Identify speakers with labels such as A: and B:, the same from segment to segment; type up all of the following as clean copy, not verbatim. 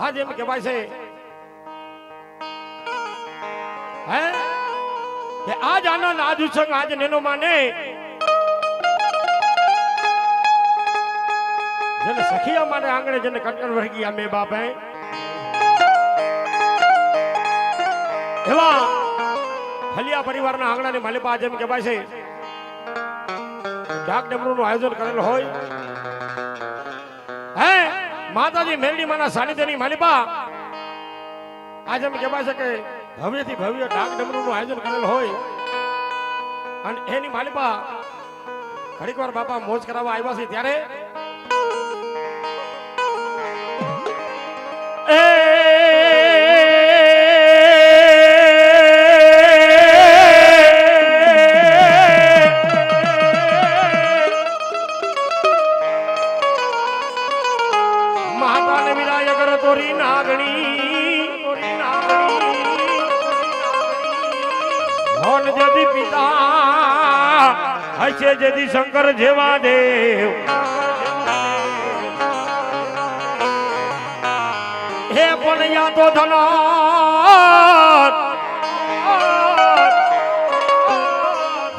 A: આજ એમ કહેવાય છે હે કે આજ આનંદ આજ ઉત્સંગ આજ નેનો માને જેને સખિયા માને આંગણે જેને કટકર વર્ગી આ મે બાપ હે એવા ફલિયા પરિવારના આંગણાની માલિપા જેમ કહેવાય છે ડાક ડમરૂનું આયોજન કરેલું હોય હે માતાજી મેરડી માના સાનિધ્યની માલિપા આજ એમ કહેવાય છે કે ભવ્યથી ભવ્ય ડાક ડમરૂનું આયોજન કરેલું હોય અને એની માલિપા ઘડીક વાર બાપા મોજ કરાવવા આવ્યા છે ત્યારે માતાને વિરાય કર તોરી નાગણી ધન જદી પિતા હશે જદી શંકર જેવા દેવ હે પણ યા તો ધન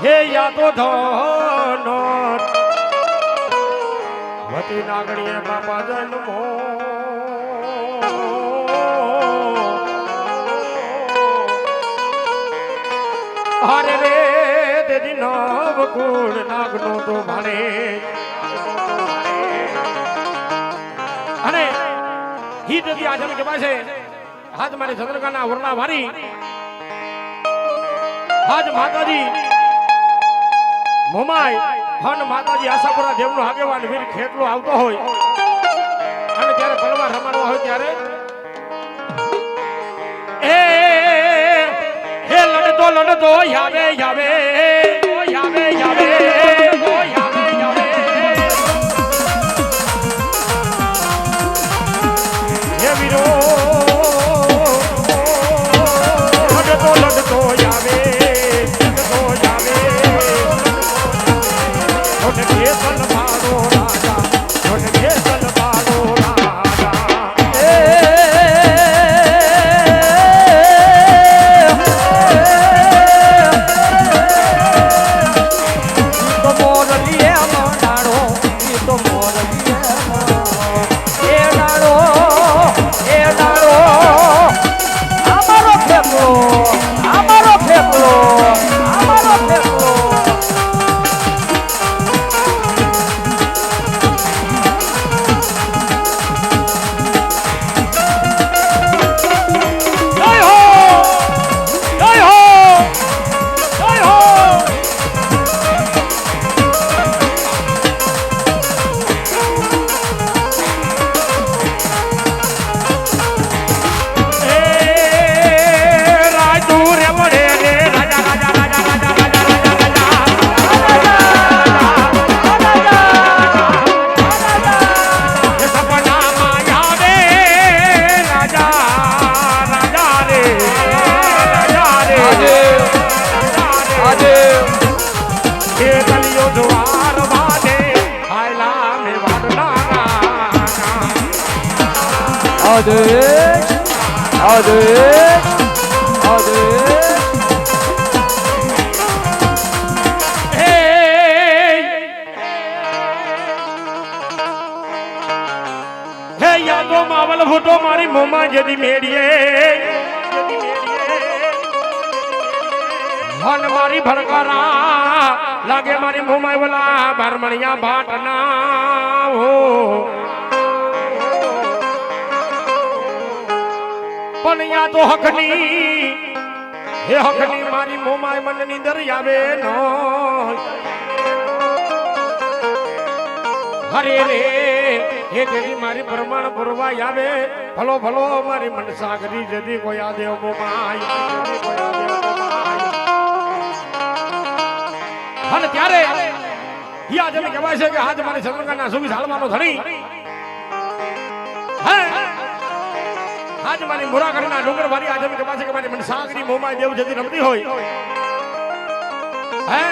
A: હે યા તો ધન વતી નાગણીએ બાપા જન્મો હરે રે તેજી નવ કુળ નાગનો તો ભાણે અને હી તેથી આજે કહેવાય છે હાથ મારી ચંદ્રકાના વરના વારી હાજ માતાજી મોમાય હન માતાજી આશાપુરા દેવનો આગેવાન વીર ખેટલો આવતો હોય અને ત્યારે બલવા રમાડવા હોય ત્યારે હે લડતો યાવે યાવે યાવે યાવે યાવે યાવે હે વીરો લડતો યાવે કેસલ મારો રાજા કેસલ મારો રાજા તો મોર લીએ મંડાણો તો મોર લીએ એ ડાળો અમારો ફેફલો અમારો ફેફલો અમારો ફેફલો Adesh, Adesh, Adesh. Hey, hey, यादो मावल फुटो मारी मोमा जदी मेड़िए, हन मारी भड़कारा लागे मारी मोमा वाला भरमणिया बाटना हो. પણ યા તો હકની હે હકની મારી મોમાય મનની અંદર આવે નો હરે રે હે દેવી મારી પ્રમાણ પુરવા આવે ભલો ભલો મારી મન સાગરી જદી કોઈ આ દેવ મોમાય અને ત્યારે યા જેને કહેવાય છે કે હાથ મારી ચંદ્રકાના સુવી ઝાડવાનો ધણી હે आज मारी मुरागढ़ना डूंगर वाली आज हम के पास के मारी मनसागरी मोमाय देव जदी रमती होय हैं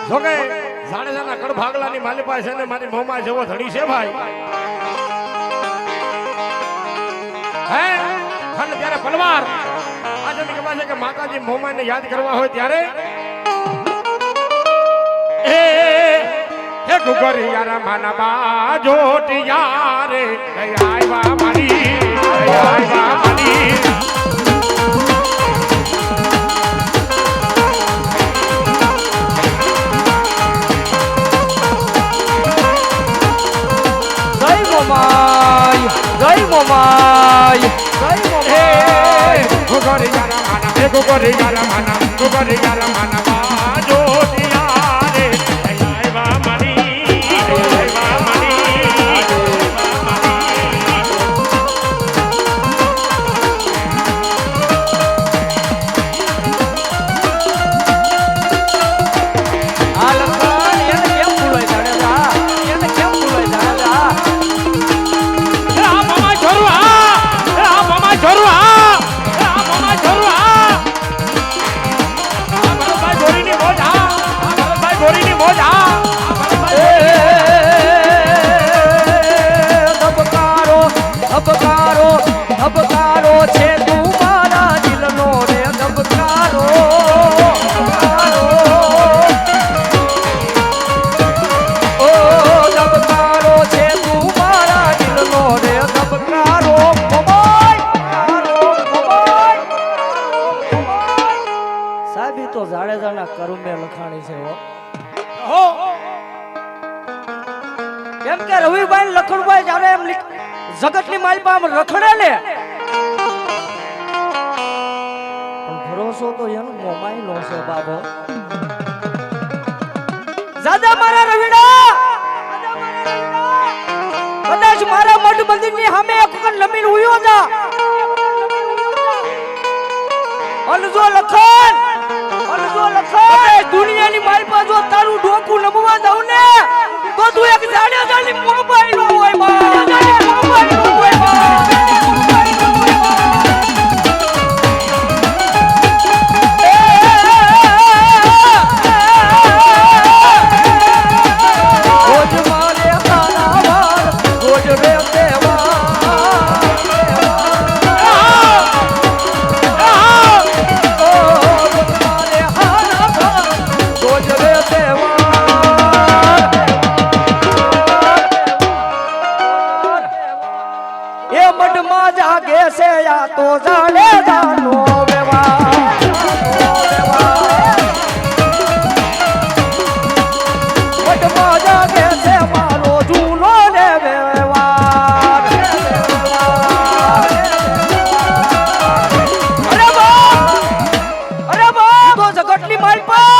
A: जोगे જાડેજાના કડ ભાગલાની માલિપા છે ને મારી મોમાય જેવો ધણી છે ભાઈ હે અને ત્યારે પલવાર આજે મેં કહેવાય છે કે માતાજી મોમાને યાદ કરવા હોય ત્યારે એ હે ગુગરિયા માના બાજો ટિયારે આયવા મારી આયવા મારી
B: જય મોમાય
A: ગુગરિયા માના બાજો ટિયારે આયવા મારી આયવા મારી
B: આ લખન એને કેમ ભૂલાઈ જાડેજા એને કેમ ભૂલાઈ જાડેજા
A: આ મામા જોરુઆ આ મામા જોરુઆ આ મામા જોરુઆ આ ભરતભાઈ ગોરીની મોજ આ ભરતભાઈ ગોરીની મોજ આ
B: ધબકારો ધબકારો ધબકારો છે તું મારા દિલનો રે ધબકારો ઓ ધબકારો છે તું મારા દિલનો રે ધબકારો સાહેબ ઈ તો જાડેજાના કર્મે લખાણી છે હો કેમ કે રવિભાઈ લખણભાઈ જ્યારે એમ જગતની માલપા આમ રખડે ને પણ ભરોસો તો એનો મોમાઈ નો છે બાબો દાદા મારા રવિડા કદાચ મારા મઠ મંદિરની સામે એક વખત નમીન ઉયો જા અનજો લખન દુનિયાની માલપા જો તારું ડોકું નમવા દઉં ને તો તું એક જાડેજાની મોબાઈલ નો હોય બા મોબાઈલ નો હોય રોજ મારે તારા વાર રોજ રે દેવા રોજ રે દેવા એ મઢમાં જાગે છે આ તો જાડે જાનો મઢમાં જાગે છે મારો જૂનો રે વ્યવહાર અરે બા તો જગતની માલપા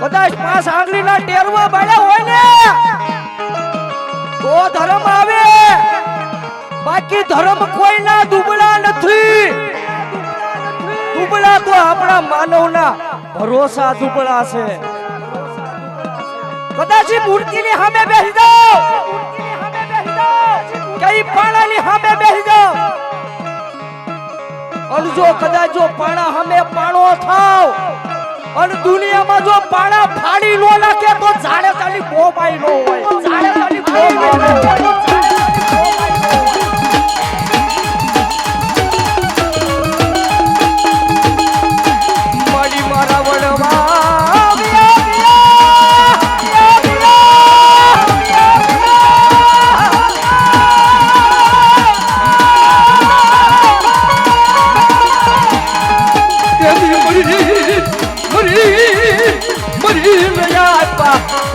B: કદાચ 5 આંગળીના ટેરવા બાળ્યા હોય ને તો ધર્મ આવે બાકી ધર્મ કોઈના દુબળા નથી દુબળા તો આપણા માનવના ભરોસા દુબળા છે કદાચ મૂર્તિની સામે બેસી જાઓ કઈ પાણાની સામે બેસી જાઓ અને જો કદાચ જો પાણા સામે પાણો થાવ અને દુનિયામાં જો પાણા ફાડી નો નાખે તો જાડે તાલી મોબાઈ નો હોય જાડે તાલી મોબાઈ નો હોય મળી મારા વડવા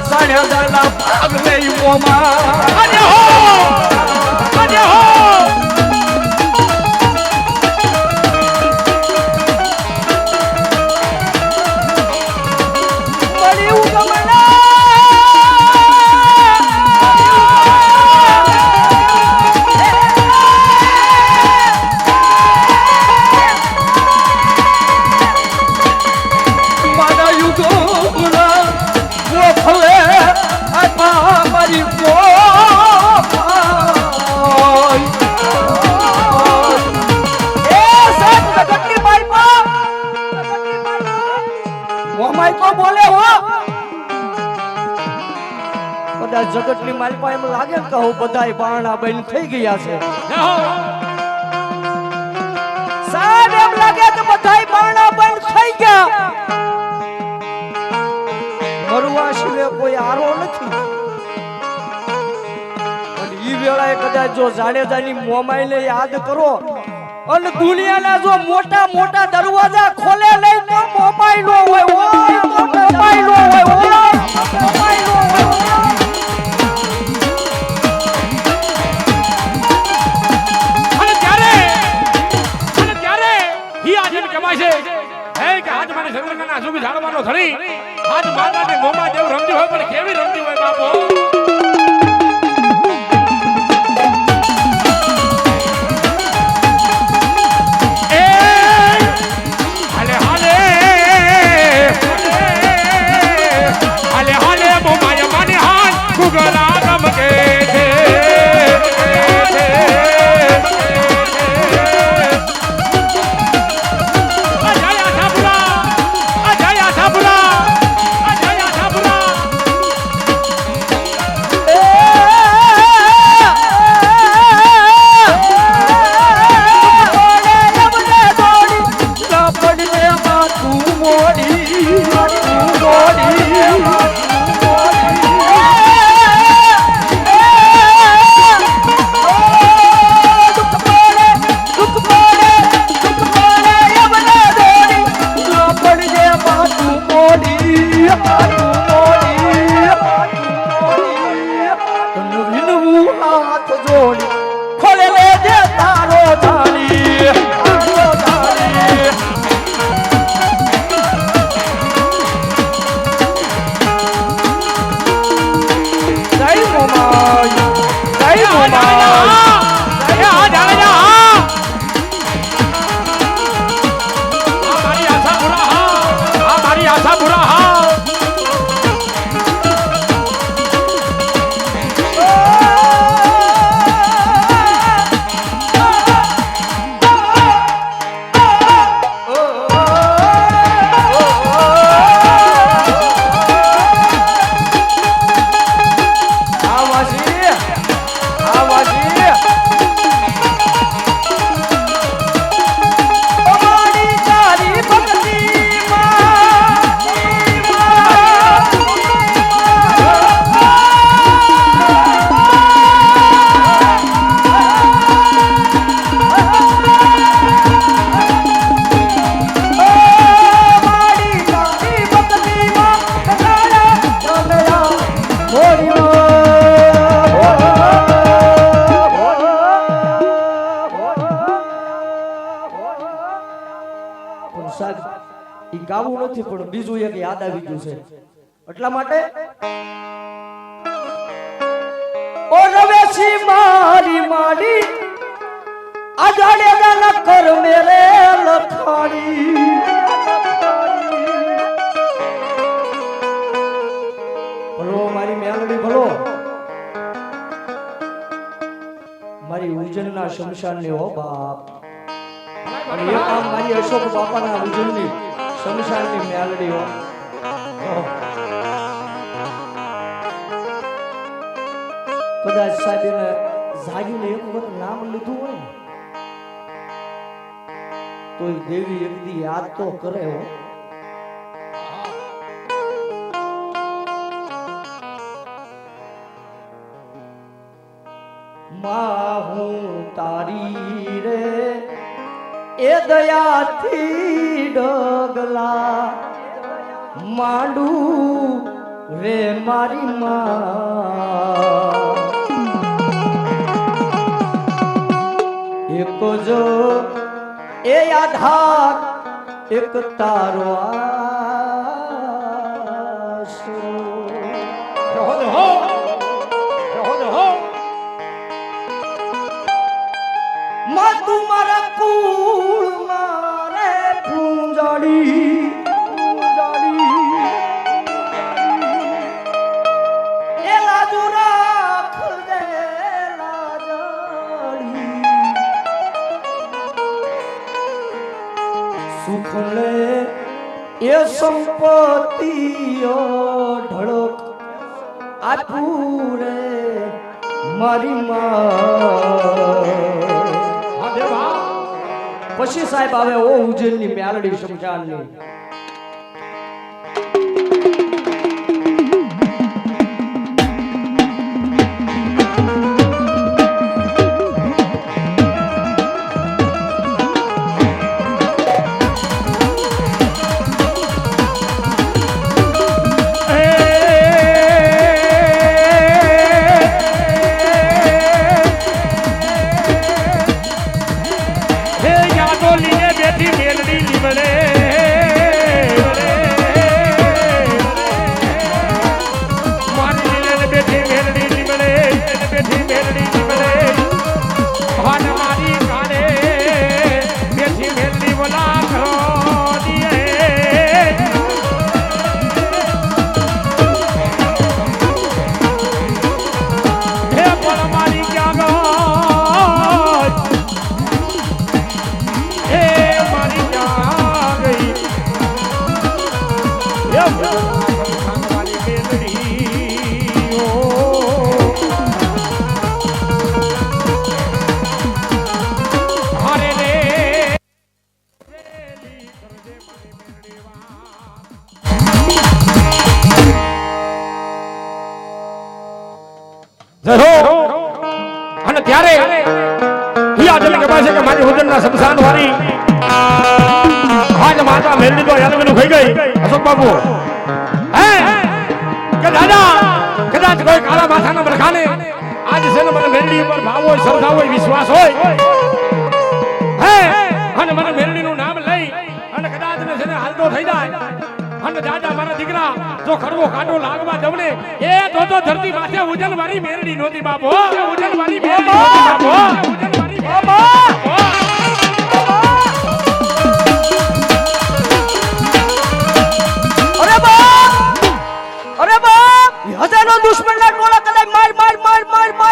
B: જાડેજાના ભાગ લઈ મોમાં અરે હો મળી ઉગમણા મારા યુગો ભલે મારી ની મારી પાસે એમ લાગે ને કે હું બધાય બારણા બંધ થઈ ગયા છે સાહેબ એમ લાગે કે બધાય બારણા બંધ થઈ ગયા મરવા સિવાય કોઈ આરો નથી અને ઈ વેળાએ કદાચ જો જાડેજાની મોમાઈને યાદ કરો અને દુનિયાના જો મોટા મોટા દરવાજા ખોલે નહીં તો મોમાઈ નો હોય ઓય તો મોમાઈ નો હોય ઓય મોમાઈ નો હોય
A: અને ત્યારે હી આજે કમાય છે હે કે આજ મને શંકરના સુખી ઝાડવાનો ધણી આજ માતાને મોમા દેવ રમતી હોય પણ કેવી રમતી હોય બાપો
B: ગાવું નથી પણ બીજું એક યાદ આવી ગયું છે એટલા માટે ઓ રવેશી મારી માડી આજાડે ન કર મેરે લખાણી ભલો મારી મેલડી ભલો મારી ઉજ્જૈનના શમશાનની હો બાપ અને એ કામ મારી અશોક બાપાના ઉજ્જૈનની શમશાનની મેલડી હો કદાચ સાહેબને જાગીને એક વખત નામ લીધું હોય ને તો દેવી એક દી યાદ તો કરે હો માં હું તારી રે એ દયાથી ડગલા માંડું રે મારી માં એક જો એ આધાર એક તારો આશરો માં તું મારા કુળ મારે પૂંજાડી એ લાજુ રાખ દે લાજડી સુખ લે એ સંપત્તિઓ ઢળક આપું રે મારી માં
A: હા દેવા
B: પછી સાહેબ આવે ઓ ઉજ્જૈનની મ્યાલડી શમશાનની
A: અને ત્યારે હિયા જલ કે પાસે કે મારી ઉજ્જૈનના શમશાન વાળી આજ માતા મેલડી તો યાલવેનું થઈ ગઈ અશોક બાબુ હે કે દાદા કદાચ કોઈ કાળા માથાના બરખાને આજ છે ને મને મેલડી ઉપર ભાવ હોય શ્રદ્ધા હોય વિશ્વાસ હોય હે અને મને મેલડીનું નામ લઈ અને કદાચ ને છે ને હાલતો થઈ જાય અને દાદા મારા દીકરા જો ખડવો કાઢો લાગવા જવને એ તો ધરતી માથે ઉજન વાળી મેરડી નોતી બાપો ઉજન વાળી મેરડી નોતી બાપો ઉજન વાળી બાપો
B: અરે બાપ હજારો દુશ્મનના ટોળા કદાચ માર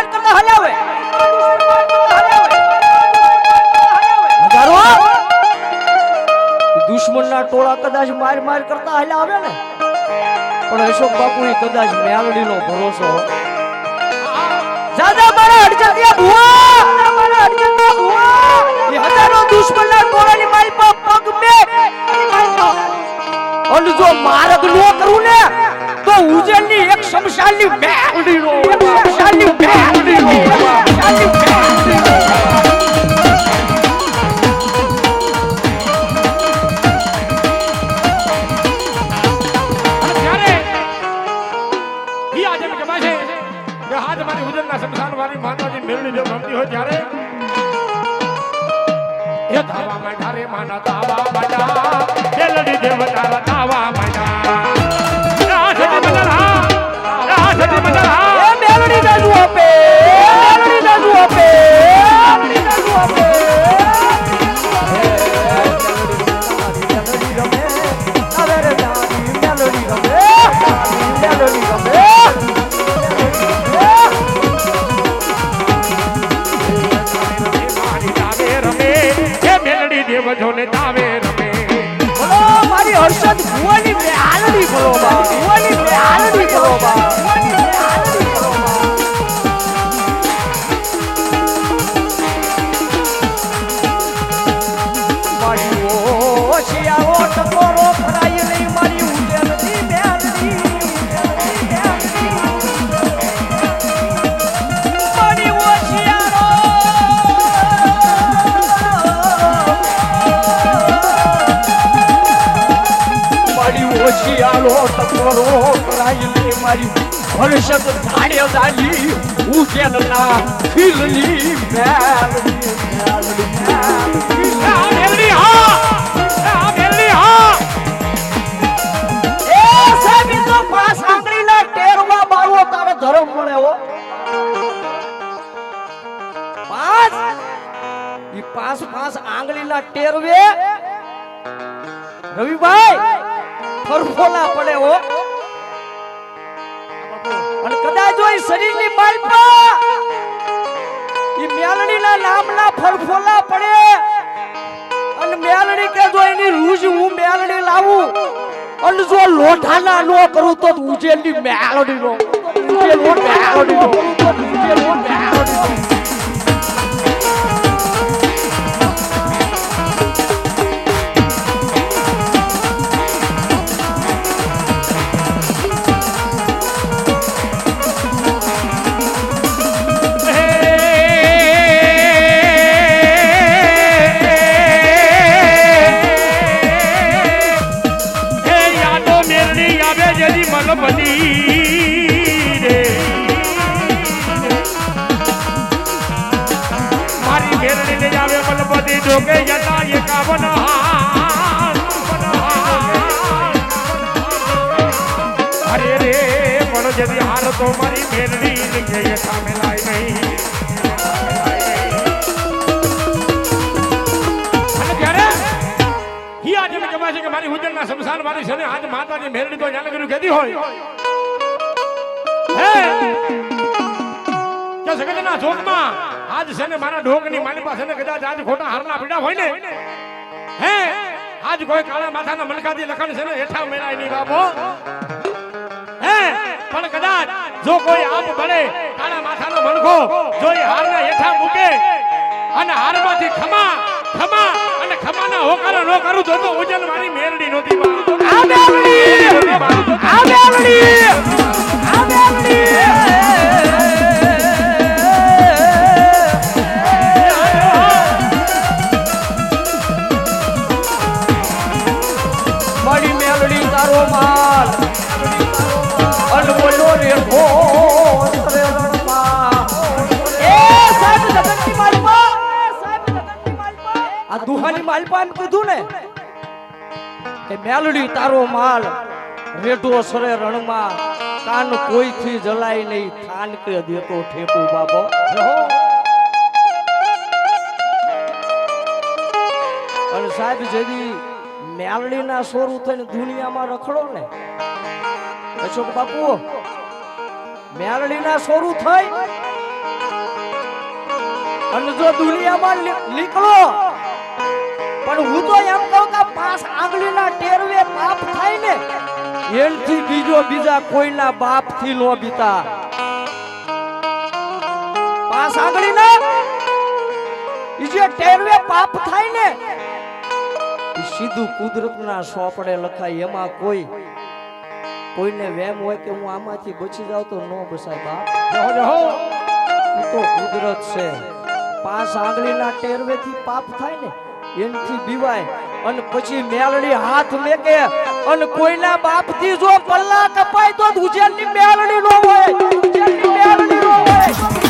B: કરતા હલાવે હજારો દુશ્મનના ટોળા કદાચ માર કરતા હલાવે ને પણ અશોક બાપુ કદાચ મ્યાલડીનો ભરોસો દાદા મારા અડચણિયા ભુવા એ હજારો દુશ્મનના ટોળાની મારી પર પગ મે અને જો માર્ગ નો કરું ને તો ઉજ્જૈનની એક શમશાનની મ્યાલડીનો શમશાનની મ્યાલડીનો શમશાનની મ્યાલડીનો
A: માતાજી મેળવી જો રમતી હોય ત્યારે એ ધાવા માંડા રે માના ધાવા માંડા મેલડી દેવતારા ધાવા માંડા રાસડી મનરા એ
B: મેલડી દાદુ આપે મેલડી દાદુ આપે મેલડી દાદુ આપે મેલડી રમે આવે રે દાદી મેલડી રમે મેલડી રમે
A: દેવજોને તાવે રમે
B: બોલો મારી હર્ષદ ભુવાની મ્યાલડી બોલો બા ભુવાની મ્યાલડી બોલો બા ભુવાની મ્યાલડી બોલો બા મારી ઓશિયાઓ ટકોરો ફરાય નહીં મારી ઉજ્જૈનની મ્યાલડી મારી ઓશિયારો ઓશિયારો ટકોરો કરાય લે મારી હર્ષદ ધાડે દાલી ઉજ્જૈનના ખીલની મ્યાલડી મેલડી હા મેલડી હા એ સાહેબ તો પાસ આંગળીના ટેરવા બાળવો તારે ધર્મ મળે હો પાંચ આંગળીના ટેરવે રવિભાઈ ફરફોલા પડે હો અને કદાચ જો શરીરની બાલપા ઈ મ્યાલડીના નામના ફરફોલા પડે અને મ્યાલડી કે જો એની રૂજ હું મ્યાલડી લાવું અને જો લોઠાના નો કરું તો ઉજેલની મ્યાલડીનો ઉજેલ મ્યાલડીનો ઉજેલ
A: મેરડી ને આવે મલપતિ ઢોકે જતા એકાવન અરે રે પણ જદી હાર તો મારી મેરડી જગ્યાએ સામે લાય નહીં અને ત્યારે ઈ આજે મેં કહેવાય છે કે મારી હુજરના શમશાન મારી છે ને આજ માતાની મેરડી તો જાને કર્યું કહેતી હોય હે કે સગતના જોગમાં આજ છે ને મારા ઢોકની માલી પાસે ને કદાચ આજ ખોટા હારના પીડા હોય ને હે આજ કોઈ કાળા માથાના મલકાથી લખણ છે ને હેઠા મેળાય નહીં બાપો હે પણ કદાચ જો કોઈ આપ બળે કાળા માથાનો મણકો જો એ હારના હેઠા મૂકે અને હારમાંથી ખમા ખમા અને ખમાના હોકારો ન કરું તો ઉજન મારી મેરડી નોતી બા
B: આ મેરડી આ મેરડી આ મેરડી મારી મેલડી તારો માલ અનમોલો રે હો સરે રણમાં એ સાહેબ જગતની માલપા સાહેબ જગતની માલપા આ દુહાની માલપા એમ કીધું ને કે મેલડી તારો માલ રેઢો સરે રણમાં કાન કોઈથી જલાય નહીં થાન કે દેતો ઠેકુ બાબો અને સાહેબ જેદી મેલડીના સોરું થઈને દુનિયામાં રખડો ને અશોક બાપુ મેલડીના સોરું થઈ અને જો દુનિયામાં નીકળો પણ હું તો એમ કહું કે 5 આંગળીના ટેરવે પાપ થાય ને એનથી બીજા કોઈના બાપથી નો બીતા 5 આંગળીના ઈ જે ટેરવે પાપ થાય ને સીધું કુદરતના સોપડે લખાય એમાં કોઈને વેમ હોય કે હું આમાંથી બચી જાઉં તો નો બસાય બાપ ઈ તો કુદરત છે 5 આંગળીના ટેરવેથી પાપ થાય ને એનથી બીવાય અને પછી મેલડી હાથ મેકે અને કોઈના બાપથી જો પલ્લા કપાય તો ઉજેલની મેલડી નો હોય ઉજેલની મેલડી નો હોય